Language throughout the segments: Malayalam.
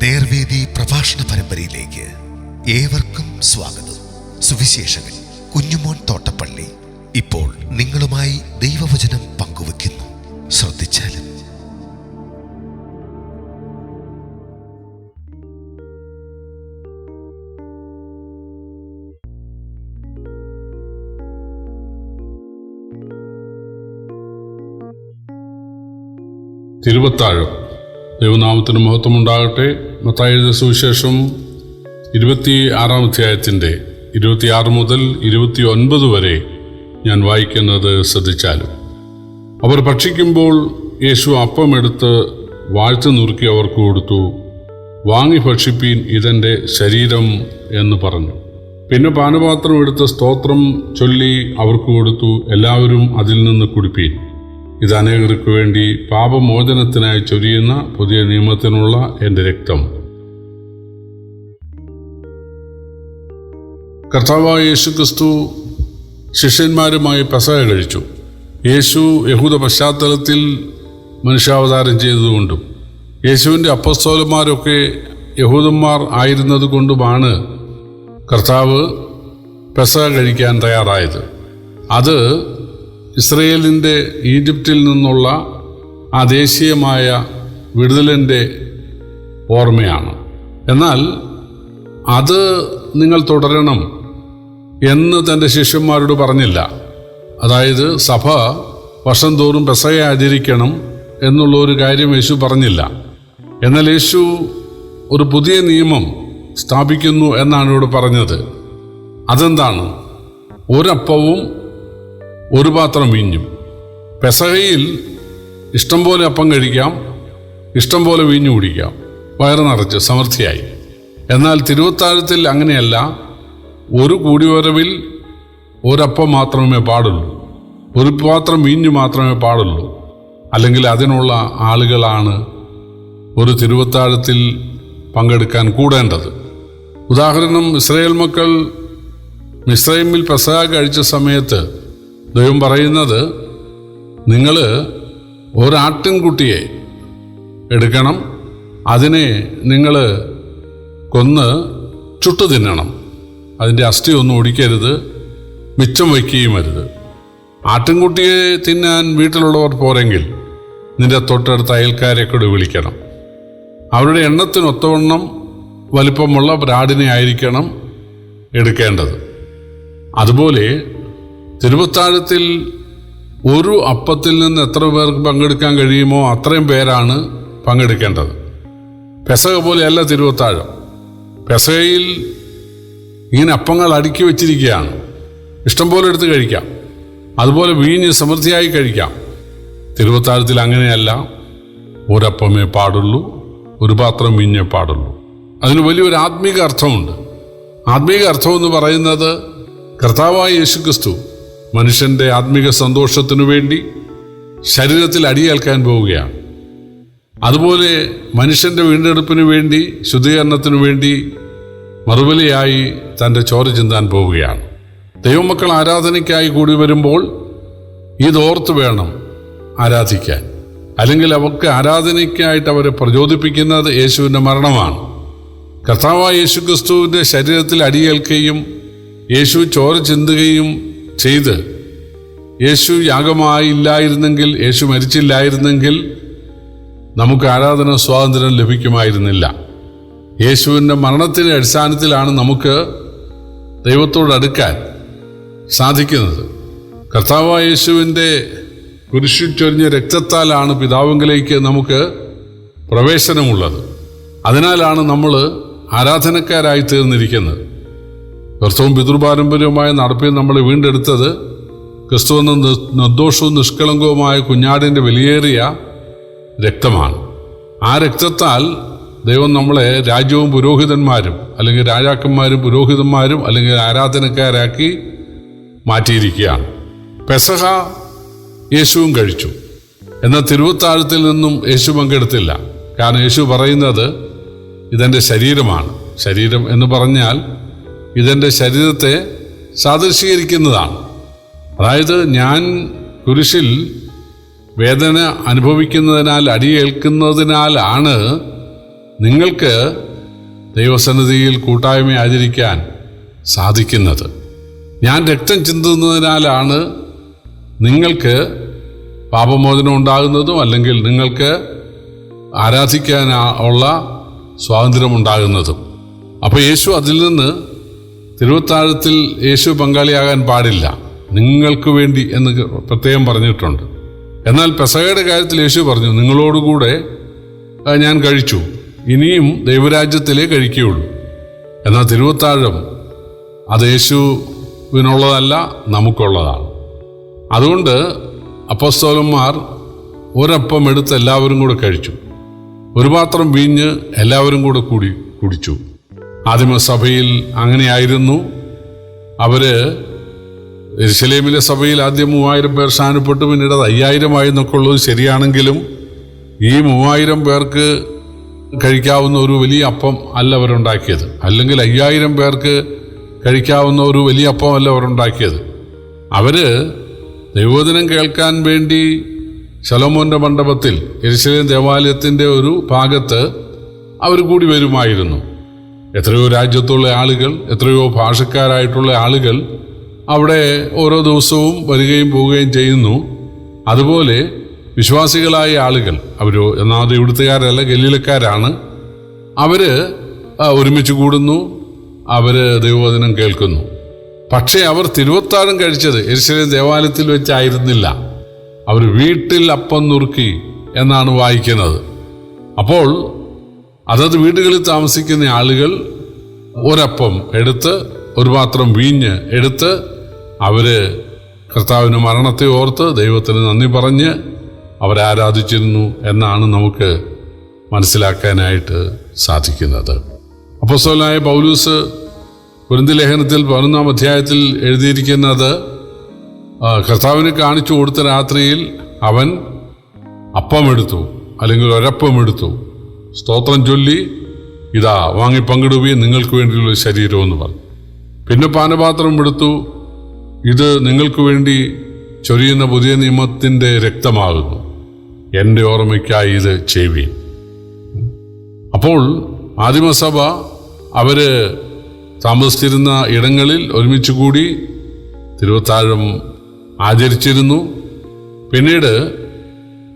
നേർവേദി പ്രഭാഷണ പരമ്പരയിലേക്ക് ഏവർക്കും സ്വാഗതം. സുവിശേഷകൻ കുഞ്ഞുമോൻ തോട്ടപ്പള്ളി ഇപ്പോൾ നിങ്ങളുമായി ദൈവവചനം പങ്കുവെക്കുന്നു. ശ്രദ്ധിച്ചാലും. തിരുവത്താഴം. ദൈവനാമത്തിന് മഹത്വമുണ്ടാകട്ടെ. മത്തായി എഴുതിയ സുവിശേഷം 26-ാം അധ്യായത്തിൻ്റെ 26 മുതൽ 29 വരെ ഞാൻ വായിക്കുന്നത് ശ്രദ്ധിച്ചാലും. അവർ ഭക്ഷിക്കുമ്പോൾ യേശു അപ്പമെടുത്ത് വാഴ്ത്തു നുറുക്കി അവർക്ക് കൊടുത്തു. വാങ്ങി ഭക്ഷിപ്പീൻ, ഇതെൻ്റെ ശരീരം എന്ന് പറഞ്ഞു. പിന്നെ പാനപാത്രം എടുത്ത് സ്തോത്രം ചൊല്ലി അവർക്ക് കൊടുത്തു. എല്ലാവരും അതിൽ നിന്ന് കുടിപ്പീൻ, ഇത് അനേകർക്ക് വേണ്ടി പാപമോചനത്തിനായി ചൊരിയുന്ന പുതിയ നിയമത്തിനുള്ള എൻ്റെ രക്തം. കർത്താവായ യേശുക്രിസ്തു ശിഷ്യന്മാരുമായി പെസഹ കഴിച്ചു. യേശു യഹൂദ പശ്ചാത്തലത്തിൽ മനുഷ്യാവതാരം ചെയ്തതുകൊണ്ടും യേശുവിൻ്റെ അപ്പസ്തോലന്മാരൊക്കെ യഹൂദന്മാർ ആയിരുന്നത് കൊണ്ടുമാണ് കർത്താവ് പെസഹ കഴിക്കാൻ തയ്യാറായത്. അത് ഇസ്രയേലിൻ്റെ ഈജിപ്തിൽ നിന്നുള്ള ആ ദേശീയമായ വിടുതലിൻ്റെ ഓർമ്മയാണ്. എന്നാൽ അത് നിങ്ങൾ തുടരണം എന്ന് തൻ്റെ ശിഷ്യന്മാരോട് പറഞ്ഞില്ല. അതായത് സഭ വർഷം തോറും പെസഹ ആചരിക്കണം എന്നുള്ള ഒരു കാര്യം യേശു പറഞ്ഞില്ല. എന്നാൽ യേശു ഒരു പുതിയ നിയമം സ്ഥാപിക്കുന്നു എന്നാണ് ഇവിടെ പറഞ്ഞത്. അതെന്താണ്? ഒരപ്പവും ഒരു പാത്രം വീഞ്ഞും. പെസഹയിൽ ഇഷ്ടം പോലെ അപ്പം കഴിക്കാം, ഇഷ്ടം പോലെ വീഞ്ഞു കുടിക്കാം, വയറ് നിറച്ച് സമൃദ്ധിയായി. എന്നാൽ തിരുവത്താഴത്തിൽ അങ്ങനെയല്ല. ഒരു കൂടിവരവിൽ ഒരപ്പം മാത്രമേ പാടുള്ളൂ, ഒരു പാത്രം വീഞ്ഞു മാത്രമേ പാടുള്ളൂ. അല്ലെങ്കിൽ അതിനുള്ള ആളുകളാണ് ഒരു തിരുവത്താഴത്തിൽ പങ്കെടുക്കാൻ കൂടേണ്ടത്. ഉദാഹരണം, ഇസ്രായേൽ മക്കൾ മിസ്രൈമിൽ പെസഹ കഴിച്ച സമയത്ത് ദൈവം പറയുന്നത്, നിങ്ങൾ ഒരാട്ടിൻകുട്ടിയെ എടുക്കണം, അതിനെ നിങ്ങൾ കൊന്ന് ചുട്ടു തിന്നണം, അതിൻ്റെ അസ്ഥി ഒന്നും ഒടിക്കരുത്, മിച്ചം വയ്ക്കുകയും അരുത്. ആട്ടിൻകുട്ടിയെ തിന്നാൻ വീട്ടിലുള്ളവർ പോരെങ്കിൽ നിന്റെ തൊട്ടടുത്ത അയൽക്കാരെ കൂടി വിളിക്കണം. അവരുടെ എണ്ണത്തിനൊത്തവണ്ണം വലിപ്പമുള്ള ബ്രാഡിനെ ആയിരിക്കണം എടുക്കേണ്ടത്. അതുപോലെ തിരുവത്താഴത്തിൽ ഒരു അപ്പത്തിൽ നിന്ന് എത്ര പേർക്ക് പങ്കെടുക്കാൻ കഴിയുമോ അത്രയും പേരാണ് പങ്കെടുക്കേണ്ടത്. പെസഹ പോലെയല്ല തിരുവത്താഴം. പെസഹയിൽ ഇങ്ങനെ അപ്പങ്ങൾ അടുക്കി വച്ചിരിക്കുകയാണ്, ഇഷ്ടം പോലെ എടുത്ത് കഴിക്കാം. അതുപോലെ വീഞ്ഞ് സമൃദ്ധിയായി കഴിക്കാം. തിരുവത്താഴത്തിൽ അങ്ങനെയല്ല. ഒരപ്പമേ പാടുള്ളൂ, ഒരു പാത്രം വീഞ്ഞേ പാടുള്ളൂ. അതിന് വലിയൊരു ആത്മീക അർത്ഥമുണ്ട്. ആത്മീക അർത്ഥം എന്ന് പറയുന്നത്, കർത്താവായ യേശുക്രിസ്തു മനുഷ്യൻ്റെ ആത്മീക സന്തോഷത്തിനു വേണ്ടി ശരീരത്തിൽ അടിയേൽക്കാൻ പോവുകയാണ്. അതുപോലെ മനുഷ്യൻ്റെ വീണ്ടെടുപ്പിനു വേണ്ടി, ശുദ്ധീകരണത്തിനു വേണ്ടി മറുപടിയായി തൻ്റെ ചോര ചിന്താൻ പോവുകയാണ്. ദൈവമക്കൾ ആരാധനയ്ക്കായി കൂടി വരുമ്പോൾ ഇതോർത്ത് വേണം ആരാധിക്കാൻ. അല്ലെങ്കിൽ അവർക്ക് ആരാധനയ്ക്കായിട്ട് അവരെ പ്രചോദിപ്പിക്കുന്നത് യേശുവിൻ്റെ മരണമാണ്. കർത്താവായ യേശുക്രിസ്തുവിൻ്റെ ശരീരത്തിൽ അടിയേൽക്കുകയും യേശു ചോര ചിന്തുകയും ചെയ്ത്, യേശു യാഗമായില്ലായിരുന്നെങ്കിൽ, യേശു മരിച്ചില്ലായിരുന്നെങ്കിൽ നമുക്ക് ആരാധന സ്വാതന്ത്ര്യം ലഭിക്കുമായിരുന്നില്ല. യേശുവിൻ്റെ മരണത്തിൻ്റെ അടിസ്ഥാനത്തിലാണ് നമുക്ക് ദൈവത്തോട് അടുക്കാൻ സാധിക്കുന്നത്. കർത്താവായ യേശുവിൻ്റെ കുരിശിൽ ചൊരിഞ്ഞ രക്തത്താലാണ് പിതാവിലേക്ക് നമുക്ക് പ്രവേശനമുള്ളത്. അതിനാലാണ് നമ്മൾ ആരാധനക്കാരായി തീർന്നിരിക്കുന്നത്. ക്രിസ്തുവും പിതൃപാരമ്പര്യവുമായ നടപ്പിൽ നമ്മളെ വീണ്ടെടുത്തത് ക്രിസ്തുവെന്ന നിർദോഷവും നിഷ്കളങ്കവുമായ കുഞ്ഞാടിൻ്റെ വിലയേറിയ രക്തമാണ്. ആ രക്തത്താൽ ദൈവം നമ്മളെ രാജ്യവും പുരോഹിതന്മാരും, അല്ലെങ്കിൽ രാജാക്കന്മാരും പുരോഹിതന്മാരും, അല്ലെങ്കിൽ ആരാധനക്കാരാക്കി മാറ്റിയിരിക്കുകയാണ്. പെസഹ യേശുവും കഴിച്ചു. എന്നാൽ തിരുവത്താഴത്തിൽ നിന്നും യേശു പങ്കെടുത്തില്ല. കാരണം യേശു പറയുന്നത്, ഇതെൻ്റെ ശരീരമാണ്. ശരീരം എന്ന് പറഞ്ഞാൽ ഇതെൻ്റെ ശരീരത്തെ സാദൃശീകരിക്കുന്നതാണ്. അതായത് ഞാൻ കുരിശിൽ വേദന അനുഭവിക്കുന്നതിനാൽ, അടിയേൽക്കുന്നതിനാലാണ് നിങ്ങൾക്ക് ദൈവസന്നിധിയിൽ കൂട്ടായ്മ ആചരിക്കാൻ സാധിക്കുന്നത്. ഞാൻ രക്തം ചിന്തുന്നതിനാലാണ് നിങ്ങൾക്ക് പാപമോചനം ഉണ്ടാകുന്നതും അല്ലെങ്കിൽ നിങ്ങൾക്ക് ആരാധിക്കാൻ ഉള്ള സ്വാതന്ത്ര്യം ഉണ്ടാകുന്നതും. അപ്പോൾ യേശു അതിൽ നിന്ന് തിരുവത്താഴത്തിൽ യേശു പങ്കാളിയാകാൻ പാടില്ല, നിങ്ങൾക്ക് വേണ്ടി എന്ന് പ്രത്യേകം പറഞ്ഞിട്ടുണ്ട്. എന്നാൽ പെസഹയുടെ കാര്യത്തിൽ യേശു പറഞ്ഞു, നിങ്ങളോടുകൂടെ ഞാൻ കഴിച്ചു, ഇനിയും ദൈവരാജ്യത്തിലേ കഴിക്കുകയുള്ളൂ. എന്നാൽ തിരുവത്താഴം അത് യേശുവിനുള്ളതല്ല, നമുക്കുള്ളതാണ്. അതുകൊണ്ട് അപ്പോസ്തലന്മാർ ഒരപ്പം എടുത്ത് എല്ലാവരും കൂടെ കഴിച്ചു, ഒരു പാത്രം വീഞ്ഞ് എല്ലാവരും കൂടെ കുടിച്ചു. ആദിമസഭയിൽ അങ്ങനെയായിരുന്നു. അവര് യെരുശലേമിലെ സഭയിൽ ആദ്യം 3000 പേർ സ്നാനപ്പെട്ടു, പിന്നീട് 5000 എന്നൊക്കെ ഉള്ളത് ശരിയാണെങ്കിലും ഈ 3000 പേർക്ക് കഴിക്കാവുന്ന ഒരു വലിയ അപ്പം അല്ല അവരുണ്ടാക്കിയത്, അല്ലെങ്കിൽ 5000 പേർക്ക് കഴിക്കാവുന്ന ഒരു വലിയ അപ്പം അല്ല അവരുണ്ടാക്കിയത്. അവര് ദൈവവചനം കേൾക്കാൻ വേണ്ടി ശലോമോന്റെ മണ്ഡപത്തിൽ യെരുശലേം ദേവാലയത്തിൻ്റെ ഒരു ഭാഗത്ത് അവർ കൂടി വരുമായിരുന്നു. എത്രയോ രാജ്യത്തുള്ള ആളുകൾ, എത്രയോ ഭാഷക്കാരായിട്ടുള്ള ആളുകൾ അവിടെ ഓരോ ദിവസവും വരികയും പോവുകയും ചെയ്യുന്നു. അതുപോലെ വിശ്വാസികളായ ആളുകൾ, അവർ ഒന്നാമത് ഇവിടുത്തുകാരല്ല, ഗലീലക്കാരാണ്. അവര് ഒരുമിച്ച് കൂടുന്നു, അവര് ദൈവവചനം കേൾക്കുന്നു. പക്ഷേ അവർ തിരുവത്താഴം കഴിച്ചത് യെരുശലേം ദേവാലയത്തിൽ വെച്ചായിരുന്നില്ല, അവർ വീട്ടിൽ അപ്പം നുറുക്കി എന്നാണ് വായിക്കുന്നത്. അപ്പോൾ അതത് വീടുകളിൽ താമസിക്കുന്ന ആളുകൾ ഒരപ്പം എടുത്ത് ഒരു പാത്രം വീഞ്ഞ് എടുത്ത് അവര് കർത്താവിൻ്റെ മരണത്തെ ഓർത്ത് ദൈവത്തിന് നന്ദി പറഞ്ഞ് അവരെ ആരാധിച്ചിരുന്നു എന്നാണ് നമുക്ക് മനസ്സിലാക്കാനായിട്ട് സാധിക്കുന്നത്. അപ്പോസ്തലനായ പൗലൂസ് കൊരിന്ത്യർ ലേഖനത്തിൽ 11-ാം അധ്യായത്തിൽ എഴുതിയിരിക്കുന്നത്, കർത്താവിന് കാണിച്ചു കൊടുത്ത രാത്രിയിൽ അവൻ അപ്പമെടുത്തു, അല്ലെങ്കിൽ ഒരപ്പമെടുത്തു, സ്തോത്രം ചൊല്ലി, ഇതാ വാങ്ങി പങ്കിടുകയും നിങ്ങൾക്ക് വേണ്ടിയുള്ള ശരീരം എന്ന് പറഞ്ഞു. പിന്നെ പാനപാത്രം എടുത്തു, ഇത് നിങ്ങൾക്ക് വേണ്ടി ചൊരിയുന്ന പുതിയ നിയമത്തിൻ്റെ രക്തമാകുന്നു, എൻ്റെ ഓർമ്മയ്ക്കായി ഇത് ചെയ്യുവീൻ. അപ്പോൾ ആദിമസഭ അവര് താമസിച്ചിരുന്ന ഇടങ്ങളിൽ ഒരുമിച്ച് കൂടി തിരുവത്താഴം ആചരിച്ചിരുന്നു. പിന്നീട്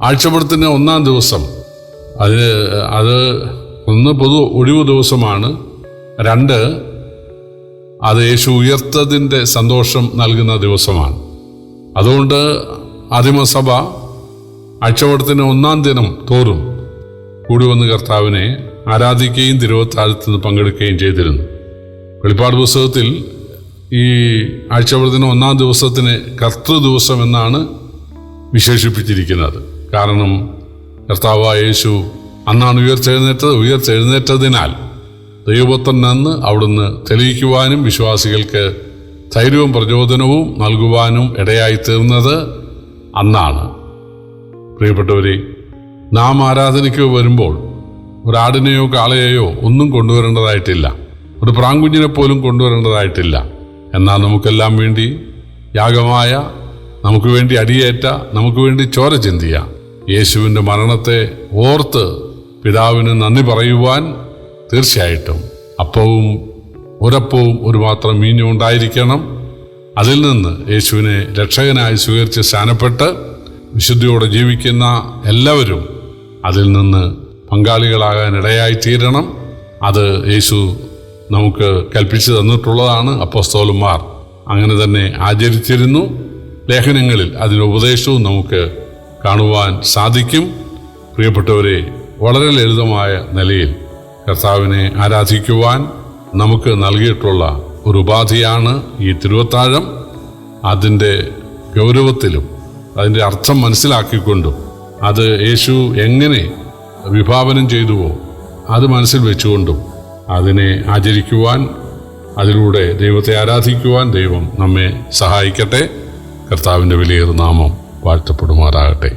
ആഴ്ചപ്പുറത്തിൻ്റെ 1-ാം ദിവസം, അത് ഒന്ന് പൊതു ഒഴിവ് ദിവസമാണ്, 2 അത് യേശു ഉയർത്തതിൻ്റെ സന്തോഷം നൽകുന്ന ദിവസമാണ്. അതുകൊണ്ട് ആദിമസഭ ആഴ്ചവട്ടത്തിന് 1-ാം ദിനം തോറും കൂടി വന്ന് കർത്താവിനെ ആരാധിക്കുകയും തിരുവത്താഴത്തിൽ നിന്ന് പങ്കെടുക്കുകയും ചെയ്തിരുന്നു. വെളിപ്പാട് പുസ്തകത്തിൽ ഈ ആഴ്ചവട്ടത്തിന് 1-ാം ദിവസത്തിന് കർത്തൃദിവസം എന്നാണ് വിശേഷിപ്പിച്ചിരിക്കുന്നത്. കാരണം കർത്താവായ യേശു അന്നാണ് ഉയർത്തെഴുന്നേറ്റതിനാൽ ദൈവപുത്രൻ അന്ന് അവിടുന്ന് തെളിയിക്കുവാനും വിശ്വാസികൾക്ക് ധൈര്യവും പ്രചോദനവും നൽകുവാനും ഇടയായി തീർന്നത് അന്നാണ്. പ്രിയപ്പെട്ടവരെ, നാം ആരാധനയ്ക്ക് വരുമ്പോൾ ഒരാടിനെയോ കാളയെയോ ഒന്നും കൊണ്ടുവരേണ്ടതായിട്ടില്ല, ഒരു പ്രാങ്കുഞ്ഞിനെ പോലും കൊണ്ടുവരേണ്ടതായിട്ടില്ല. എന്നാൽ നമുക്കെല്ലാം വേണ്ടി യാഗമായ, നമുക്ക് വേണ്ടി അടിയേറ്റ, നമുക്ക് വേണ്ടി ചോര ചിന്തിയ യേശുവിൻ്റെ മരണത്തെ ഓർത്ത് പിതാവിന് നന്ദി പറയുവാൻ തീർച്ചയായിട്ടും അപ്പവും ഒരപ്പവും ഒരു പാത്രം വീഞ്ഞും ഉണ്ടായിരിക്കണം. അതിൽ നിന്ന് യേശുവിനെ രക്ഷകനായി സ്വീകരിച്ച് സ്നാനപ്പെട്ട് വിശുദ്ധിയോടെ ജീവിക്കുന്ന എല്ലാവരും അതിൽ നിന്ന് പങ്കാളികളാകാൻ ഇടയായി തീരണം. അത് യേശു നമുക്ക് കൽപ്പിച്ചു തന്നിട്ടുള്ളതാണ്. അപ്പോസ്തലന്മാർ അങ്ങനെ തന്നെ ആചരിച്ചിരുന്നു. ലേഖനങ്ങളിൽ അതിൻ്റെ ഉപദേശവും നമുക്ക് കാണുവാൻ സാധിക്കും. പ്രിയപ്പെട്ടവരെ, വളരെ ലളിതമായ നിലയിൽ കർത്താവിനെ ആരാധിക്കുവാൻ നമുക്ക് നൽകിയിട്ടുള്ള ഒരു ഉപാധിയാണ് ഈ തിരുവത്താഴം. അതിൻ്റെ ഗൗരവത്തിലും അതിൻ്റെ അർത്ഥം മനസ്സിലാക്കിക്കൊണ്ടും അത് യേശു എങ്ങനെ വിഭാവനം ചെയ്തുവോ അത് മനസ്സിൽ വെച്ചുകൊണ്ടും അതിനെ ആചരിക്കുവാൻ, അതിലൂടെ ദൈവത്തെ ആരാധിക്കുവാൻ ദൈവം നമ്മെ സഹായിക്കട്ടെ. കർത്താവിൻ്റെ വിലയേറിയ നാമം വാഴ്ത്തപ്പെടുമാറാകട്ടെ.